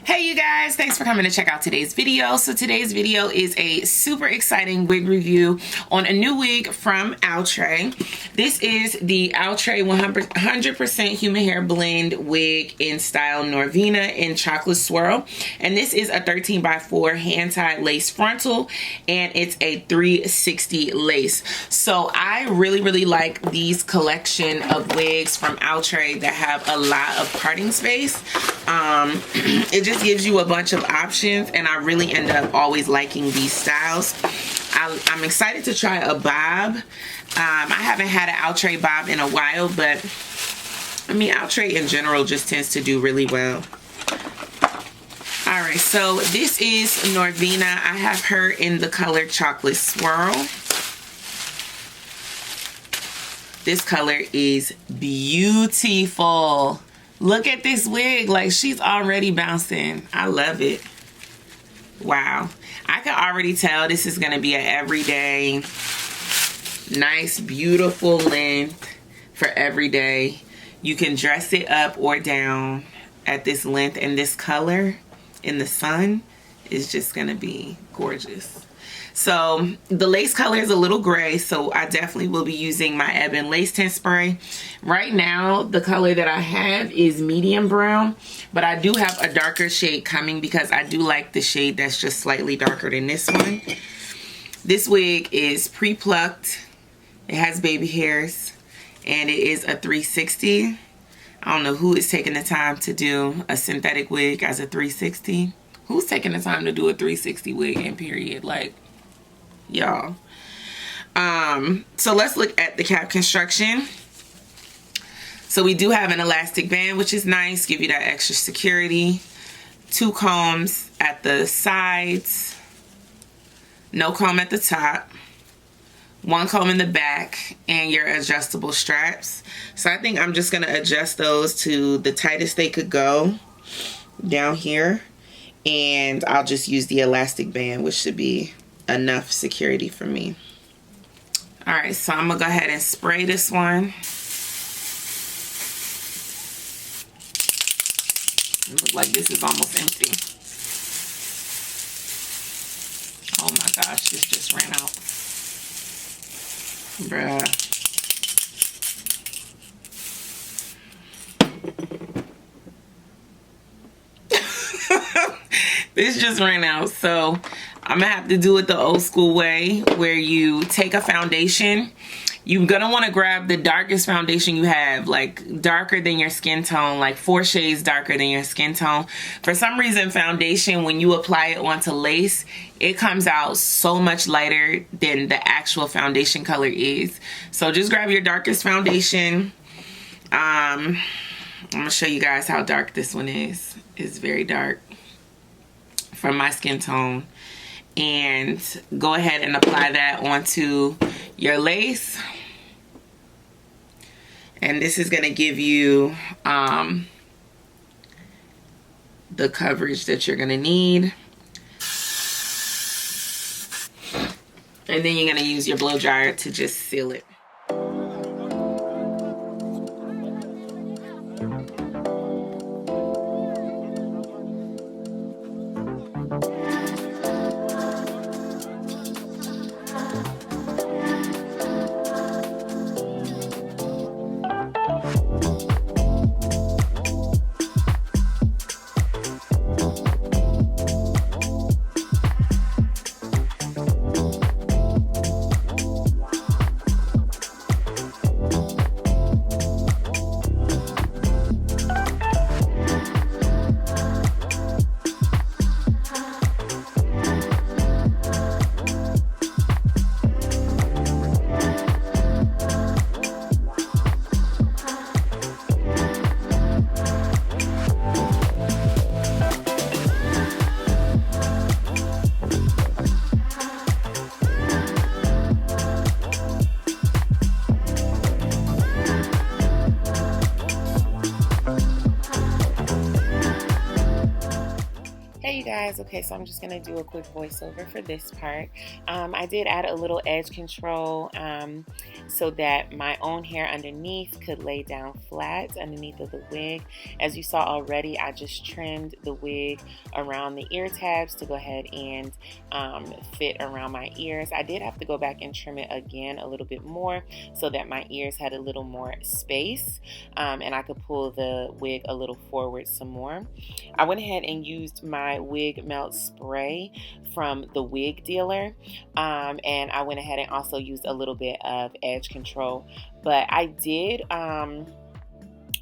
Hey you guys, thanks for coming to check out today's video. So today's video is a super exciting wig review on a new wig from Outre. This is the Outre 100% human hair blend wig in style Norvina in chocolate swirl. And this is a 13x4 hand-tied lace frontal, and it's a 360 lace. So I really like these collection of wigs from Outre that have a lot of parting space. It just gives you a bunch of options, and I really end up always liking these styles. I'm excited to try a bob. I haven't had an Outre bob in a while, but I mean, Outre in general just tends to do really well. Alright, so this is Norvina. I have her in the color chocolate swirl. This color is beautiful. Look at this wig, like she's already bouncing. I love it. Wow. I can already tell this is gonna be an everyday, nice, beautiful length for every day. You can dress it up or down at this length, and this color in the sun is just gonna be gorgeous. So the lace color is a little gray, so I definitely will be using my Ebin lace tint spray. Right now the color that I have is medium brown, but I do have a darker shade coming because I do like the shade that's just slightly darker than this one. This wig is pre-plucked, it has baby hairs, and it is a 360. I don't know who is taking the time to do a synthetic wig as a 360. Who's taking the time to do a 360 wig in period? Like, y'all. So let's look at the cap construction. So we do have an elastic band, which is nice, give you that extra security. 2 combs at the sides, no comb at the top, 1 comb in the back, and your adjustable straps. So I think I'm just gonna adjust those to the tightest they could go down here, and I'll just use the elastic band, which should be enough security for me. All right, so I'm gonna go ahead and spray this one. It looks like this is almost empty. Oh my gosh, this just ran out. Bruh. This just ran out, so I'm gonna have to do it the old school way, where you take a foundation. You're gonna want to grab the darkest foundation you have, like darker than your skin tone, like 4 shades darker than your skin tone. For some reason, foundation, when you apply it onto lace, it comes out so much lighter than the actual foundation color is. So just grab your darkest foundation. I'm gonna show you guys how dark this one is. It's very dark from my skin tone. And go ahead and apply that onto your lace, and this is going to give you the coverage that you're going to need. And then you're going to use your blow dryer to just seal it. Hey you guys, okay, so I'm just going to do a quick voiceover for this part. I did add a little edge control so that my own hair underneath could lay down flat underneath of the wig. As you saw already, I just trimmed the wig around the ear tabs to go ahead and fit around my ears. I did have to go back and trim it again a little bit more so that my ears had a little more space and I could pull the wig a little forward some more. I went ahead and used my wig melt spray from the wig dealer, and I went ahead and also used a little bit of edge control, but I did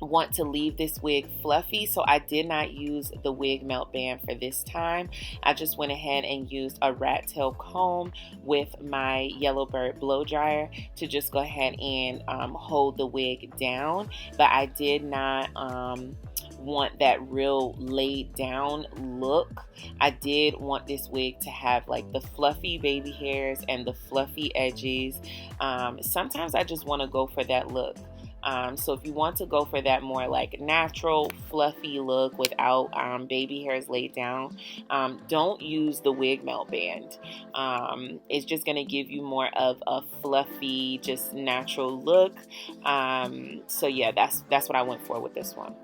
want to leave this wig fluffy, so I did not use the wig melt band for this time. I just went ahead and used a rat tail comb with my Yellowbird blow dryer to just go ahead and hold the wig down, but I did not want that real laid down look. I did want this wig to have like the fluffy baby hairs and the fluffy edges. Sometimes I just want to go for that look. So if you want to go for that more like natural fluffy look without baby hairs laid down, don't use the wig melt band. It's just going to give you more of a fluffy, just natural look. So yeah, that's what I went for with this one.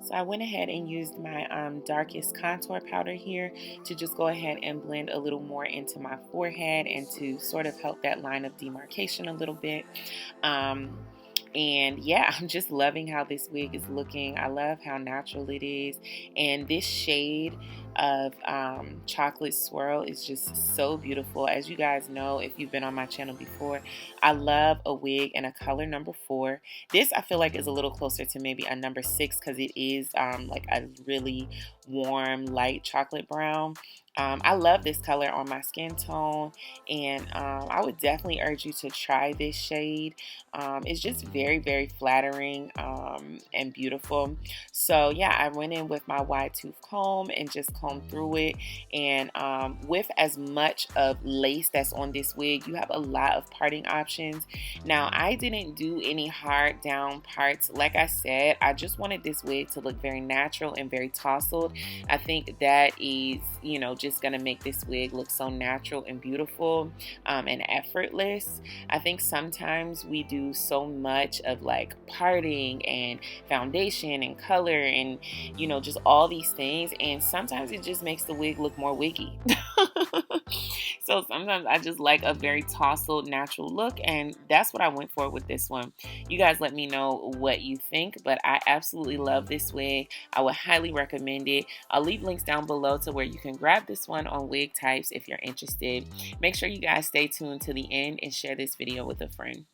So I went ahead and used my darkest contour powder here to just go ahead and blend a little more into my forehead and to sort of help that line of demarcation a little bit. And yeah, I'm just loving how this wig is looking. I love how natural it is. And this shade of chocolate swirl is just so beautiful. As you guys know, if you've been on my channel before, I love a wig in a color number 4. This I feel like is a little closer to maybe a number 6 because it is like a really warm, light chocolate brown. I love this color on my skin tone, and I would definitely urge you to try this shade. It's just very, very flattering and beautiful. So yeah, I went in with my wide tooth comb and just combed through it, and with as much of lace that's on this wig, you have a lot of parting options. Now, I didn't do any hard down parts. Like I said, I just wanted this wig to look very natural and very tousled. I think that is, you know, just gonna make this wig look so natural and beautiful and effortless. I think sometimes we do so much of like parting and foundation and color and, you know, just all these things, and sometimes it just makes the wig look more wiggy. So sometimes I just like a very tousled natural look, and that's what I went for with this one. You guys let me know what you think, but I absolutely love this wig. I would highly recommend it. I'll leave links down below to where you can grab this one on Wig Types if you're interested. Make sure you guys stay tuned to the end and share this video with a friend.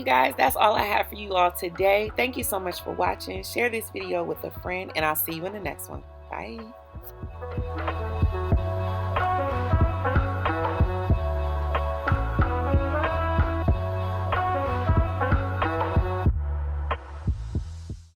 guys, that's all I have for you all today. Thank you so much for watching. Share this video with a friend, and I'll see you in the next one. Bye.